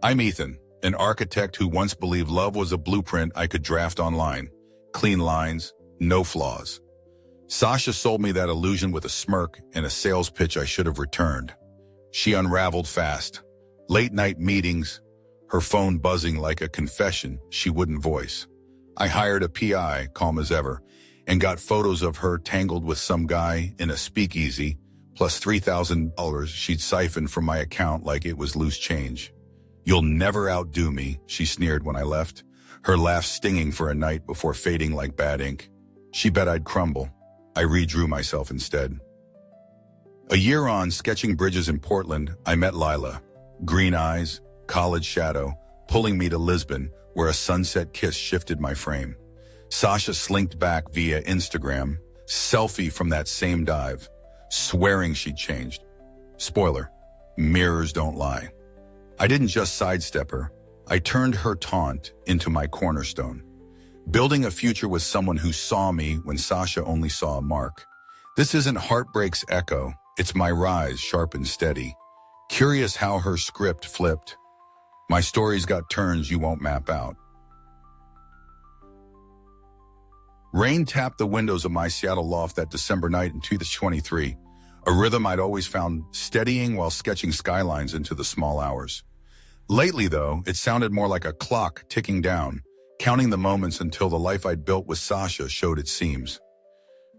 I'm Ethan, an architect who once believed love was a blueprint I could draft online. Clean lines, no flaws. Sasha sold me that illusion with a smirk and a sales pitch I should have returned. She unraveled fast. Late-night meetings, her phone buzzing like a confession she wouldn't voice. I hired a PI, calm as ever, and got photos of her tangled with some guy in a speakeasy, plus $3,000 she'd siphoned from my account like it was loose change. "You'll never outdo me," she sneered when I left, her laugh stinging for a night before fading like bad ink. She bet I'd crumble. I redrew myself instead. A year on, sketching bridges in Portland, I met Lila. Green eyes, college shadow, pulling me to Lisbon, where a sunset kiss shifted my frame. Sasha slinked back via Instagram, selfie from that same dive, swearing she'd changed. Spoiler, mirrors don't lie. I didn't just sidestep her, I turned her taunt into my cornerstone. Building a future with someone who saw me when Sasha only saw a mark. This isn't heartbreak's echo, it's my rise, sharp and steady. Curious how her script flipped. My story's got turns you won't map out. Rain tapped the windows of my Seattle loft that December night in 2023, a rhythm I'd always found steadying while sketching skylines into the small hours. Lately, though, it sounded more like a clock ticking down, counting the moments until the life I'd built with Sasha showed its seams.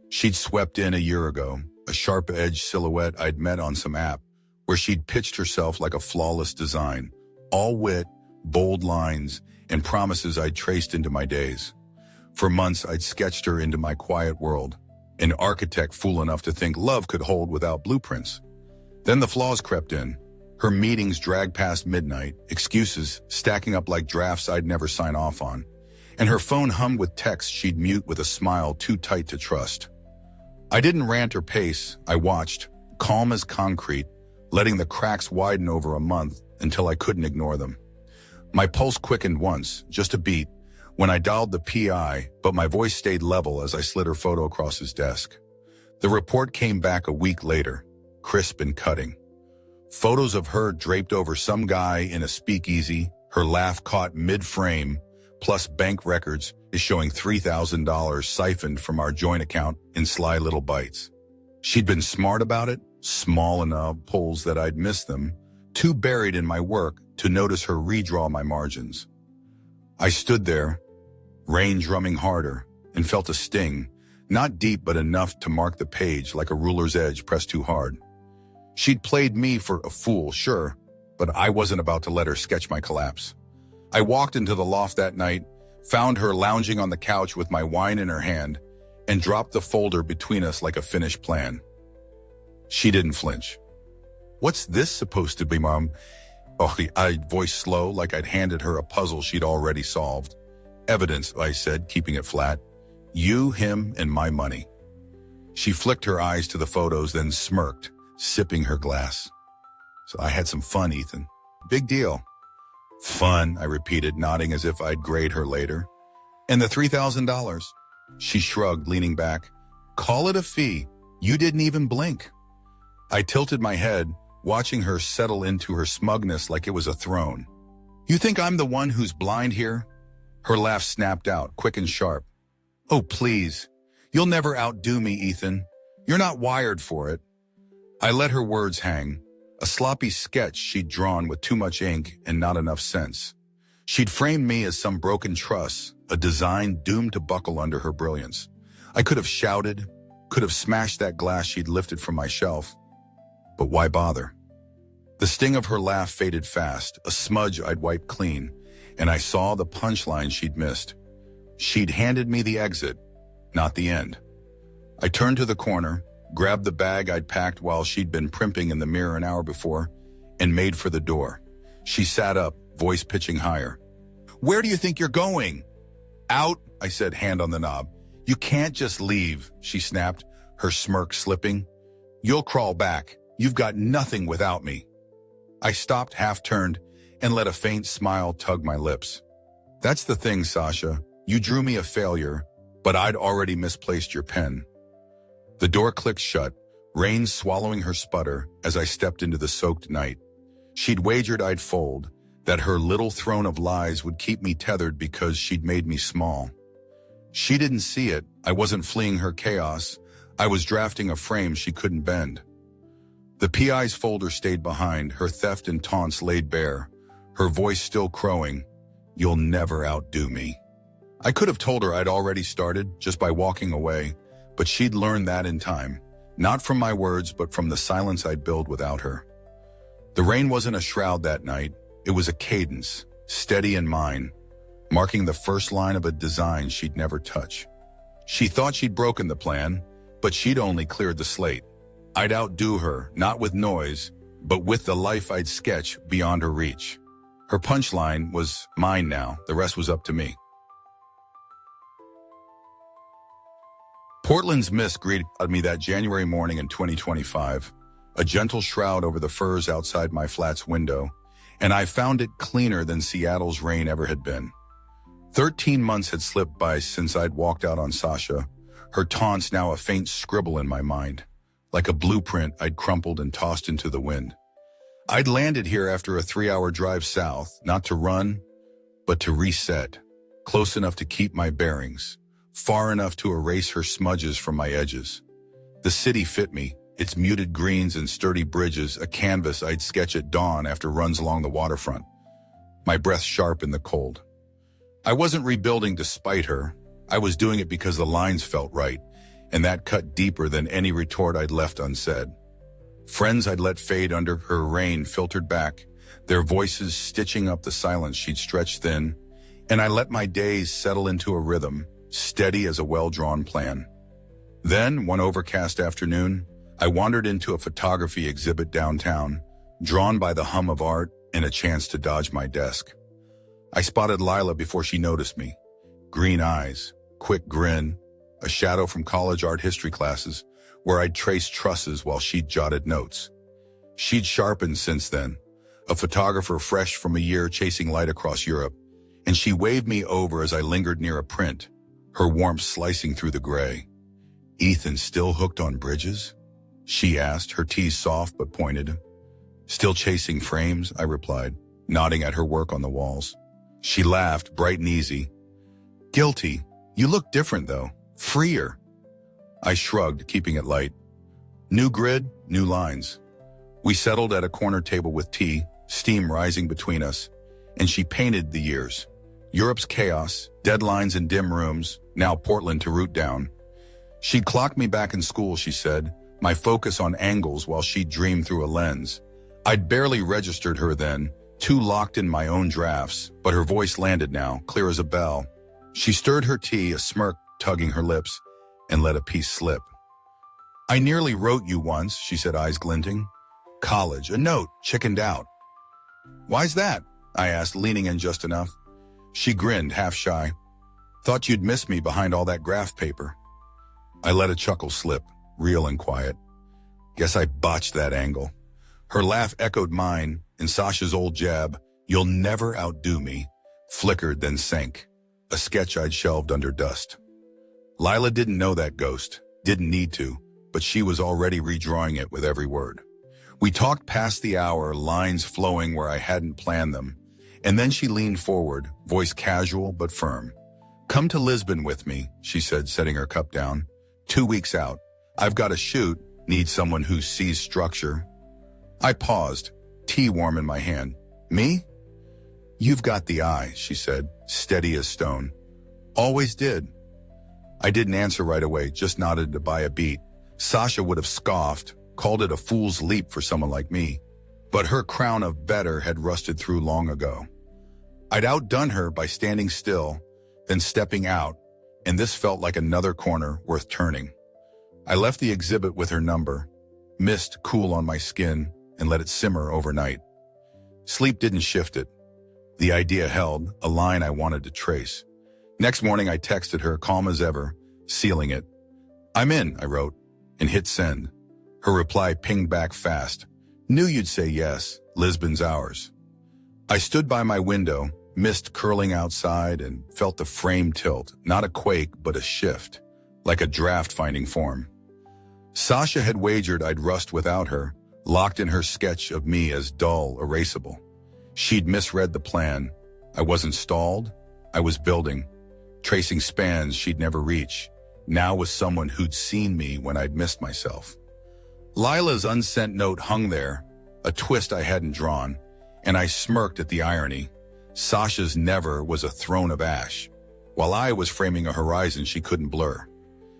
She'd swept in a year ago, a sharp-edged silhouette I'd met on some app, where she'd pitched herself like a flawless design, all wit, bold lines, and promises I'd traced into my days. For months, I'd sketched her into my quiet world, an architect fool enough to think love could hold without blueprints. Then the flaws crept in. Her meetings dragged past midnight, excuses stacking up like drafts I'd never sign off on, and her phone hummed with texts she'd mute with a smile too tight to trust. I didn't rant or pace, I watched, calm as concrete, letting the cracks widen over a month until I couldn't ignore them. My pulse quickened once, just a beat, when I dialed the PI, but my voice stayed level as I slid her photo across his desk. The report came back a week later, crisp and cutting. Photos of her draped over some guy in a speakeasy, her laugh caught mid-frame, plus bank records is showing $3,000 siphoned from our joint account in sly little bites. She'd been smart about it, small enough pulls that I'd missed them, too buried in my work to notice her redraw my margins. I stood there, rain drumming harder, and felt a sting, not deep but enough to mark the page like a ruler's edge pressed too hard. She'd played me for a fool, sure, but I wasn't about to let her sketch my collapse. I walked into the loft that night, found her lounging on the couch with my wine in her hand, and dropped the folder between us like a finished plan. She didn't flinch. "What's this supposed to be, Mom?" Oh, I voiced slow, like I'd handed her a puzzle she'd already solved. "Evidence," I said, keeping it flat. "You, him, and my money." She flicked her eyes to the photos, then smirked, sipping her glass. "So I had some fun, Ethan. Big deal." "Fun," I repeated, nodding as if I'd grade her later. "And the $3,000? She shrugged, leaning back. "Call it a fee. You didn't even blink." I tilted my head, watching her settle into her smugness like it was a throne. "You think I'm the one who's blind here?" Her laugh snapped out, quick and sharp. "Oh, please. You'll never outdo me, Ethan. You're not wired for it." I let her words hang, a sloppy sketch she'd drawn with too much ink and not enough sense. She'd framed me as some broken truss, a design doomed to buckle under her brilliance. I could have shouted, could have smashed that glass she'd lifted from my shelf. But why bother? The sting of her laugh faded fast, a smudge I'd wiped clean, and I saw the punchline she'd missed. She'd handed me the exit, not the end. I turned to the corner, grabbed the bag I'd packed while she'd been primping in the mirror an hour before, and made for the door. She sat up, voice pitching higher. "Where do you think you're going?" "Out," I said, hand on the knob. "You can't just leave," she snapped, her smirk slipping. "You'll crawl back. You've got nothing without me." I stopped, half-turned, and let a faint smile tug my lips. "That's the thing, Sasha. You drew me a failure, but I'd already misplaced your pen." The door clicked shut, rain swallowing her sputter as I stepped into the soaked night. She'd wagered I'd fold, that her little throne of lies would keep me tethered because she'd made me small. She didn't see it. I wasn't fleeing her chaos. I was drafting a frame she couldn't bend. The PI's folder stayed behind, her theft and taunts laid bare, her voice still crowing, "You'll never outdo me." I could have told her I'd already started just by walking away, but she'd learned that in time, not from my words, but from the silence I'd build without her. The rain wasn't a shroud that night. It was a cadence, steady and mine, marking the first line of a design she'd never touch. She thought she'd broken the plan, but she'd only cleared the slate. I'd outdo her, not with noise, but with the life I'd sketch beyond her reach. Her punchline was mine now, the rest was up to me. Portland's mist greeted me that January morning in 2025, a gentle shroud over the firs outside my flat's window, and I found it cleaner than Seattle's rain ever had been. 13 months had slipped by since I'd walked out on Sasha, her taunts now a faint scribble in my mind. Like a blueprint I'd crumpled and tossed into the wind. I'd landed here after a 3-hour drive south, not to run, but to reset, close enough to keep my bearings, far enough to erase her smudges from my edges. The city fit me, its muted greens and sturdy bridges, a canvas I'd sketch at dawn after runs along the waterfront. My breath sharp in the cold. I wasn't rebuilding to spite her. I was doing it because the lines felt right, and that cut deeper than any retort I'd left unsaid. Friends I'd let fade under her rain filtered back, their voices stitching up the silence she'd stretched thin, and I let my days settle into a rhythm, steady as a well-drawn plan. Then, one overcast afternoon, I wandered into a photography exhibit downtown, drawn by the hum of art and a chance to dodge my desk. I spotted Lila before she noticed me. Green eyes, quick grin, a shadow from college art history classes where I'd traced trusses while she'd jotted notes. She'd sharpened since then, a photographer fresh from a year chasing light across Europe, and she waved me over as I lingered near a print, her warmth slicing through the gray. "Ethan still hooked on bridges?" she asked, her tease soft but pointed. "Still chasing frames," I replied, nodding at her work on the walls. She laughed, bright and easy. "Guilty. You look different, though. Freer." I shrugged, keeping it light. New grid, new lines. We settled at a corner table with tea, steam rising between us, and she painted the years. Europe's chaos, deadlines in dim rooms, now Portland to root down. She'd clocked me back in school, she said, my focus on angles while she'd dreamed through a lens. I'd barely registered her then, too locked in my own drafts, but her voice landed now, clear as a bell. She stirred her tea, a smirk tugging her lips, and let a piece slip. "I nearly wrote you once," she said, eyes glinting. "College, a note, chickened out." "Why's that?" I asked, leaning in just enough. She grinned, half shy. "Thought you'd miss me behind all that graph paper." I let a chuckle slip, real and quiet. Guess I botched that angle. Her laugh echoed mine, and Sasha's old jab, "You'll never outdo me," flickered then sank, a sketch I'd shelved under dust. Lila didn't know that ghost, didn't need to, but she was already redrawing it with every word. We talked past the hour, lines flowing where I hadn't planned them, and then she leaned forward, voice casual but firm. "Come to Lisbon with me," she said, setting her cup down. 2 weeks out. I've got a shoot, need someone who sees structure. I paused, tea warm in my hand. "Me?" "You've got the eye," she said, steady as stone. "Always did." I didn't answer right away, just nodded to buy a beat. Sasha would have scoffed, called it a fool's leap for someone like me. But her crown of better had rusted through long ago. I'd outdone her by standing still, then stepping out, and this felt like another corner worth turning. I left the exhibit with her number, mist cool on my skin, and let it simmer overnight. Sleep didn't shift it. The idea held, a line I wanted to trace. Next morning I texted her, calm as ever, sealing it. "I'm in," I wrote, and hit send. Her reply pinged back fast. "Knew you'd say yes, Lisbon's ours." I stood by my window, mist curling outside, and felt the frame tilt, not a quake, but a shift, like a draft finding form. Sasha had wagered I'd rust without her, locked in her sketch of me as dull, erasable. She'd misread the plan. I wasn't stalled. I was building, tracing spans she'd never reach, now with someone who'd seen me when I'd missed myself. Lila's unsent note hung there, a twist I hadn't drawn, and I smirked at the irony. Sasha's never was a throne of ash, while I was framing a horizon she couldn't blur.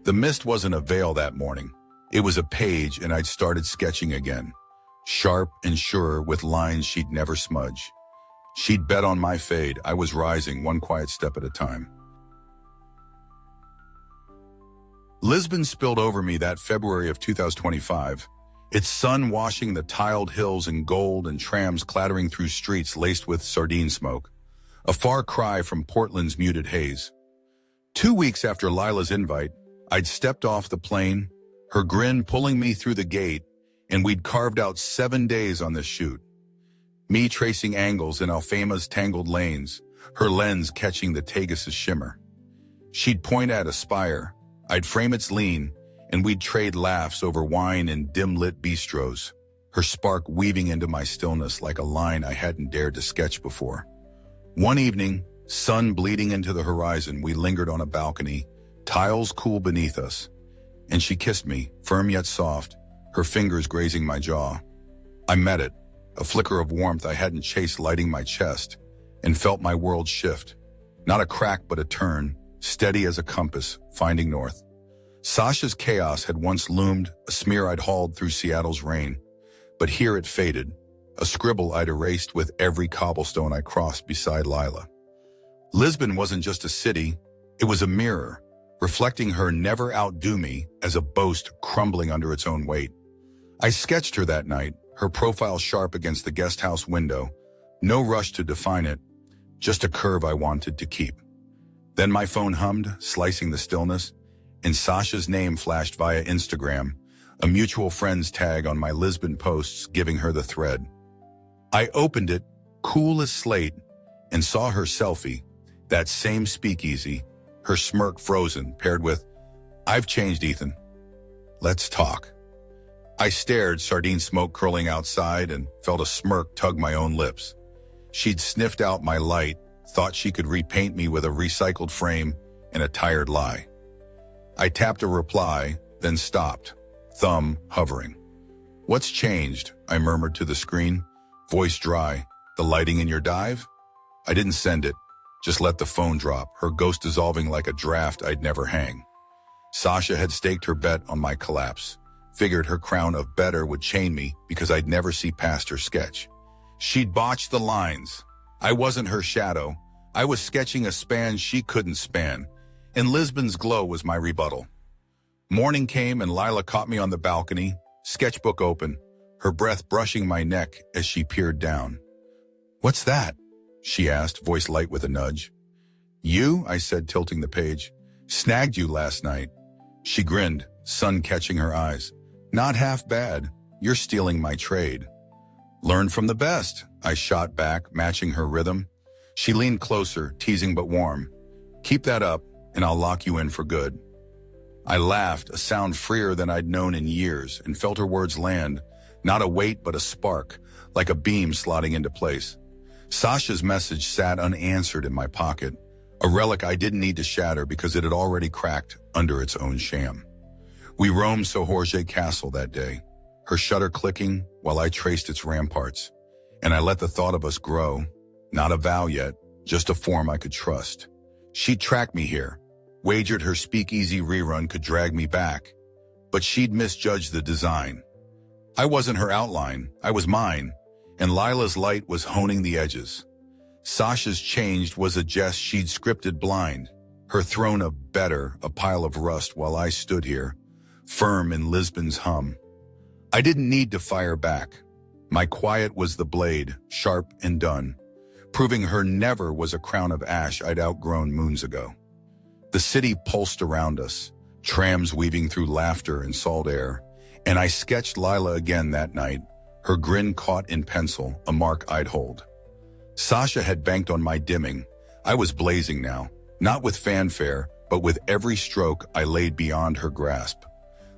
The mist wasn't a veil that morning. It was a page, and I'd started sketching again, sharp and sure with lines she'd never smudge. She'd bet on my fade. I was rising one quiet step at a time. Lisbon spilled over me that February of 2025, its sun washing the tiled hills in gold and trams clattering through streets laced with sardine smoke, a far cry from Portland's muted haze. 2 weeks after Lila's invite, I'd stepped off the plane, her grin pulling me through the gate, and we'd carved out 7 days on this shoot. Me tracing angles in Alfama's tangled lanes, her lens catching the Tagus' shimmer. She'd point at a spire, I'd frame its lean, and we'd trade laughs over wine in dim-lit bistros, her spark weaving into my stillness like a line I hadn't dared to sketch before. One evening, sun bleeding into the horizon, we lingered on a balcony, tiles cool beneath us, and she kissed me, firm yet soft, her fingers grazing my jaw. I met it, a flicker of warmth I hadn't chased lighting my chest, and felt my world shift. Not a crack but a turn, steady as a compass, finding north. Sasha's chaos had once loomed, a smear I'd hauled through Seattle's rain, but here it faded, a scribble I'd erased with every cobblestone I crossed beside Lila. Lisbon wasn't just a city, it was a mirror, reflecting her never outdo me as a boast crumbling under its own weight. I sketched her that night, her profile sharp against the guest house window, no rush to define it, just a curve I wanted to keep. Then my phone hummed, slicing the stillness, and Sasha's name flashed via Instagram, a mutual friend's tag on my Lisbon posts giving her the thread. I opened it, cool as slate, and saw her selfie, that same speakeasy, her smirk frozen, paired with, "I've changed, Ethan. Let's talk." I stared, sardine smoke curling outside, and felt a smirk tug my own lips. She'd sniffed out my light, thought she could repaint me with a recycled frame and a tired lie. I tapped a reply, then stopped, thumb hovering. "What's changed?" I murmured to the screen, voice dry. "The lighting in your dive?" I didn't send it, just let the phone drop, her ghost dissolving like a draft I'd never hang. Sasha had staked her bet on my collapse, figured her crown of better would chain me because I'd never see past her sketch. She'd botched the lines. I wasn't her shadow. I was sketching a span she couldn't span, and Lisbon's glow was my rebuttal. Morning came and Lila caught me on the balcony, sketchbook open, her breath brushing my neck as she peered down. "What's that?" she asked, voice light with a nudge. "You," I said, tilting the page. "Snagged you last night." She grinned, sun catching her eyes. "Not half bad. You're stealing my trade." "Learn from the best," I shot back, matching her rhythm. She leaned closer, teasing but warm. "Keep that up, and I'll lock you in for good." I laughed, a sound freer than I'd known in years, and felt her words land, not a weight but a spark, like a beam slotting into place. Sasha's message sat unanswered in my pocket, a relic I didn't need to shatter because it had already cracked under its own sham. We roamed Sohorje Castle that day, her shutter clicking while I traced its ramparts, and I let the thought of us grow, not a vow yet, just a form I could trust. She'd track me here, wagered her speakeasy rerun could drag me back, but she'd misjudged the design. I wasn't her outline, I was mine, and Lila's light was honing the edges. Sasha's changed was a jest she'd scripted blind, her throne of better, a pile of rust while I stood here, firm in Lisbon's hum. I didn't need to fire back. My quiet was the blade, sharp and done, proving her never was a crown of ash I'd outgrown moons ago. The city pulsed around us, trams weaving through laughter and salt air, and I sketched Lila again that night, her grin caught in pencil, a mark I'd hold. Sasha had banked on my dimming. I was blazing now, not with fanfare, but with every stroke I laid beyond her grasp.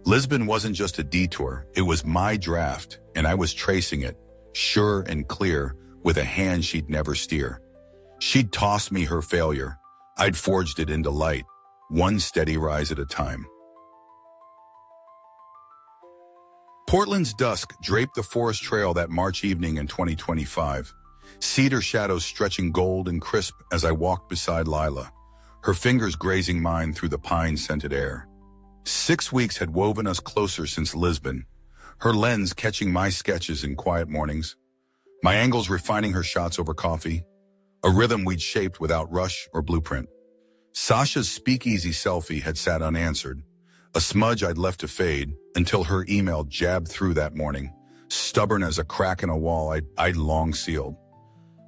Lisbon wasn't just a detour, it was my draft, and I was tracing it, sure and clear, with a hand she'd never steer. She'd tossed me her failure. I'd forged it into light, one steady rise at a time. Portland's dusk draped the forest trail that March evening in 2025. Cedar shadows stretching gold and crisp as I walked beside Lila, her fingers grazing mine through the pine-scented air. 6 weeks had woven us closer since Lisbon, her lens catching my sketches in quiet mornings, my angles refining her shots over coffee, a rhythm we'd shaped without rush or blueprint. Sasha's speakeasy selfie had sat unanswered, a smudge I'd left to fade until her email jabbed through that morning, stubborn as a crack in a wall I'd long sealed.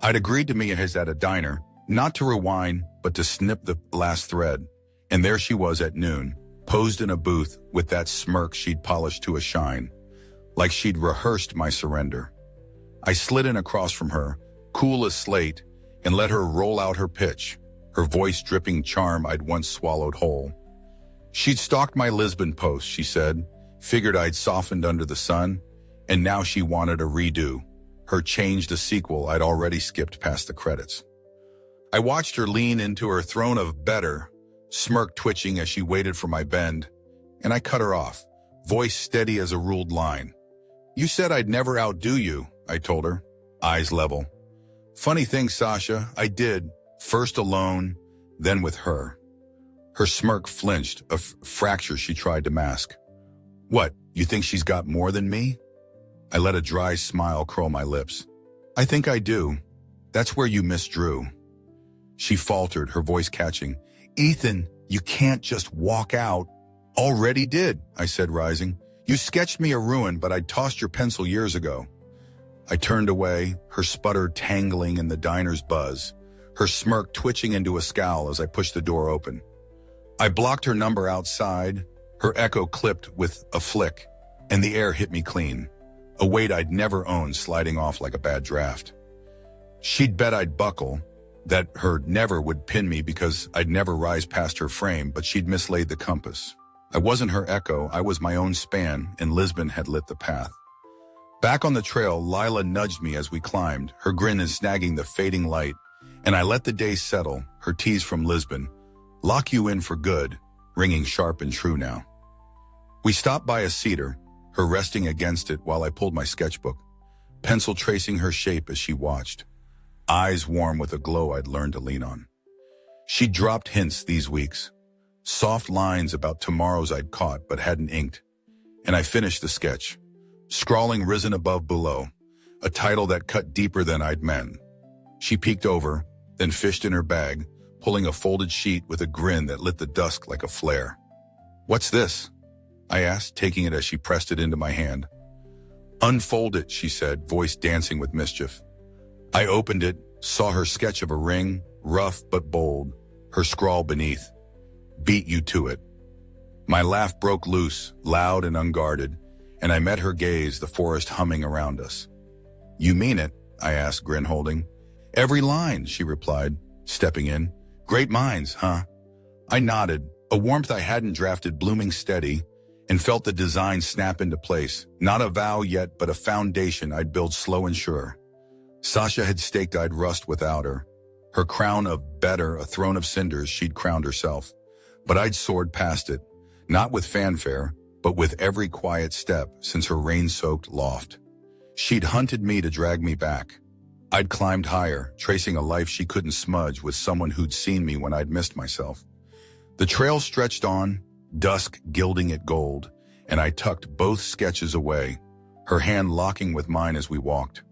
I'd agreed to meet her at a diner, not to rewind, but to snip the last thread. And there she was at noon, posed in a booth with that smirk she'd polished to a shine, like she'd rehearsed my surrender. I slid in across from her, cool as slate, and let her roll out her pitch, her voice dripping charm I'd once swallowed whole. She'd stalked my Lisbon post, she said, figured I'd softened under the sun, and now she wanted a redo, her changed a sequel I'd already skipped past the credits. I watched her lean into her throne of better, smirk twitching as she waited for my bend, and I cut her off, voice steady as a ruled line. "You said I'd never outdo you," I told her, eyes level. "Funny thing, Sasha, I did, first alone, then with her." Her smirk flinched, a fracture she tried to mask. "What, you think she's got more than me?" I let a dry smile curl my lips. "I think I do. That's where you misdrew." She faltered, her voice catching. "Ethan, you can't just walk out." "Already did," I said, rising. "You sketched me a ruin, but I tossed your pencil years ago." I turned away, her sputter tangling in the diner's buzz, her smirk twitching into a scowl as I pushed the door open. I blocked her number outside, her echo clipped with a flick, and the air hit me clean, a weight I'd never owned sliding off like a bad draft. She'd bet I'd buckle, that her never would pin me because I'd never rise past her frame, but she'd mislaid the compass. I wasn't her echo, I was my own span, and Lisbon had lit the path. Back on the trail, Lila nudged me as we climbed, her grin snagging the fading light, and I let the day settle, her tease from Lisbon. "Lock you in for good," ringing sharp and true now. We stopped by a cedar, her resting against it while I pulled my sketchbook, pencil tracing her shape as she watched, eyes warm with a glow I'd learned to lean on. She'd dropped hints these weeks, soft lines about tomorrows I'd caught but hadn't inked, and I finished the sketch, scrawling "Risen Above Below," a title that cut deeper than I'd meant. She peeked over, then fished in her bag, pulling a folded sheet with a grin that lit the dusk like a flare. "What's this?" I asked, taking it as she pressed it into my hand. "Unfold it," she said, voice dancing with mischief. I opened it, saw her sketch of a ring, rough but bold, her scrawl beneath, "Beat you to it." My laugh broke loose, loud and unguarded, and I met her gaze, the forest humming around us. "You mean it?" I asked, grin holding. "Every line," she replied, stepping in. "Great minds, huh?" I nodded, a warmth I hadn't drafted blooming steady, and felt the design snap into place, not a vow yet, but a foundation I'd build slow and sure. Sasha had staked I'd rust without her. Her crown of better, a throne of cinders she'd crowned herself. But I'd soared past it, not with fanfare, but with every quiet step since her rain-soaked loft. She'd hunted me to drag me back. I'd climbed higher, tracing a life she couldn't smudge with someone who'd seen me when I'd missed myself. The trail stretched on, dusk gilding it gold, and I tucked both sketches away, her hand locking with mine as we walked.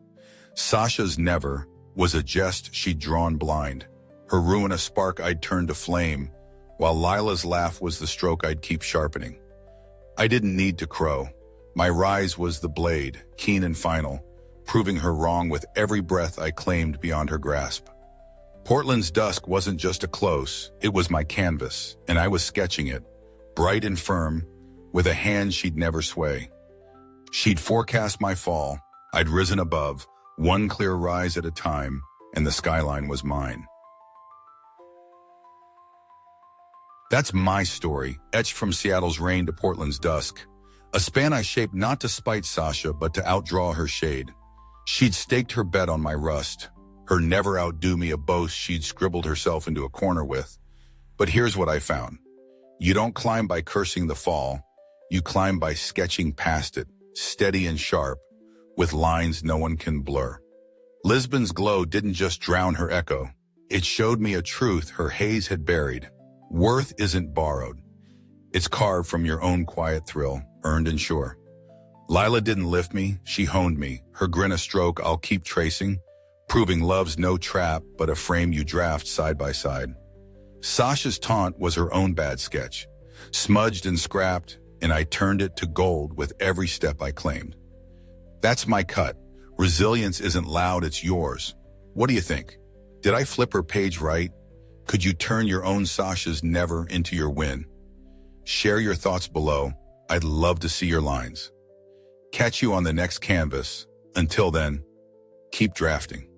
Sasha's never was a jest she'd drawn blind, her ruin a spark I'd turned to flame, while Lila's laugh was the stroke I'd keep sharpening. I didn't need to crow. My rise was the blade, keen and final, proving her wrong with every breath I claimed beyond her grasp. Portland's dusk wasn't just a close, it was my canvas, and I was sketching it, bright and firm, with a hand she'd never sway. She'd forecast my fall, I'd risen above, one clear rise at a time, and the skyline was mine. That's my story, etched from Seattle's rain to Portland's dusk. A span I shaped not to spite Sasha, but to outdraw her shade. She'd staked her bet on my rust, her never outdo me a boast she'd scribbled herself into a corner with. But here's what I found. You don't climb by cursing the fall, you climb by sketching past it, steady and sharp, with lines no one can blur. Lisbon's glow didn't just drown her echo, it showed me a truth her haze had buried. Worth isn't borrowed. It's carved from your own quiet thrill, earned and sure. Lila didn't lift me, she honed me, her grin a stroke I'll keep tracing, proving love's no trap but a frame you draft side by side. Sasha's taunt was her own bad sketch, smudged and scrapped, and I turned it to gold with every step I claimed. That's my cut. Resilience isn't loud, it's yours. What do you think? Did I flip her page right? Could you turn your own Sasha's never into your win? Share your thoughts below. I'd love to see your lines. Catch you on the next canvas. Until then, keep drafting.